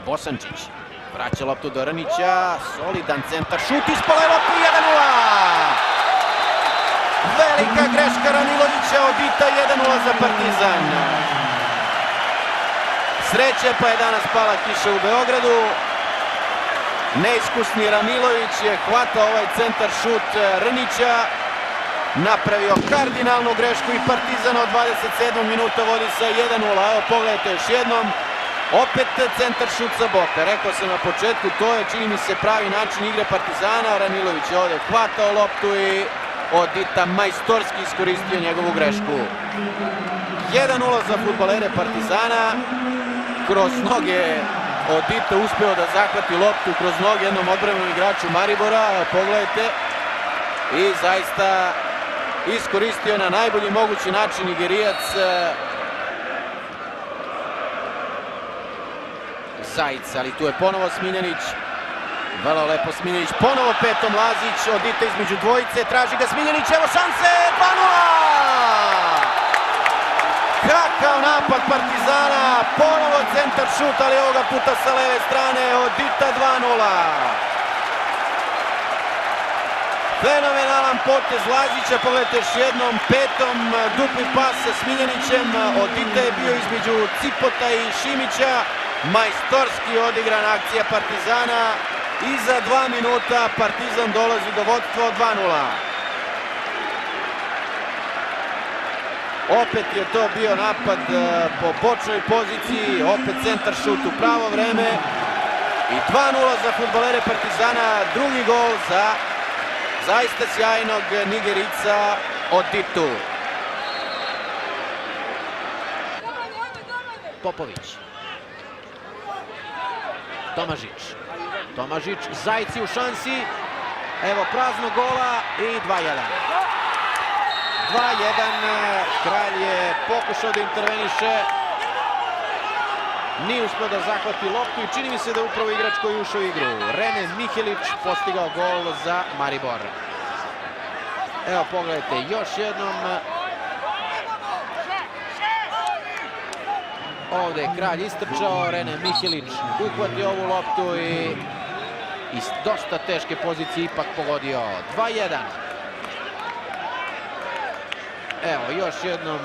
Bosančić vraća loptu do Rnića, solidan centar, šut iz pola loptu, 1:0. Velika greška Ranilovića, odbita 1:0 za Partizan. Sreća pa je danas pala kiša u Beogradu. Neiskusni Ranilović je hvatao ovaj centar šut Rnića, napravio kardinalnu grešku i Partizan od 27. minuta vodi sa 1:0. Evo pogledajte još jednom, opet centar šut sa boka. Rekao sam na početku, to je čini mi se pravi način igre Partizana. Ranilović je ovdje hvatao loptu i Odita majstorski iskoristio njegovu grešku. 1:0 za fudbalere Partizana. Kroz noge Odita uspeo da zahvati loptu kroz noge jednom odbrambenom igraču Maribora. Pogledajte. I zaista iskoristio na najbolji mogući način Nigerijac Zajic, ali tu je ponovo Smiljanić. Vrlo lepo Smiljanić, ponovo petom Lazić, Odita između dvojice, traži ga Smiljanić, evo šanse, 2:0! Kakav napad Partizana, ponovo centar šut, ali ovoga puta sa leve strane, Odita 2:0. Fenomenalan potez Lazića, pogledajte još jednom, petom dupli pas sa Smiljanićem, Odita je bio između Cipota i Šimića, majstorski odigrana akcija Partizana i za 2 minuta Partizan dolazi do vodstva od 2:0. Opet je to bio napad po bočnoj poziciji, opet centar šut u pravo vreme i 2:0 za fudbalere Partizana, drugi gol za zaista sjajnog Nigerica Oditu. Popović. Tomažić, Zajci u šansi, evo praznog gola i 2:1. 2:1, Kralj je pokušao da interveniše, nije uspio da zahvati loptu i čini mi se da je upravo igrač koji je ušao u igru. Rene Mihelić postigao gol za Maribor. Evo pogledajte još jednom. Ovdje je Kralj istrčao, Rene Mihelić uhvatio ovu loptu i iz dosta teške pozicije ipak pogodio. 2:1. Evo još jednom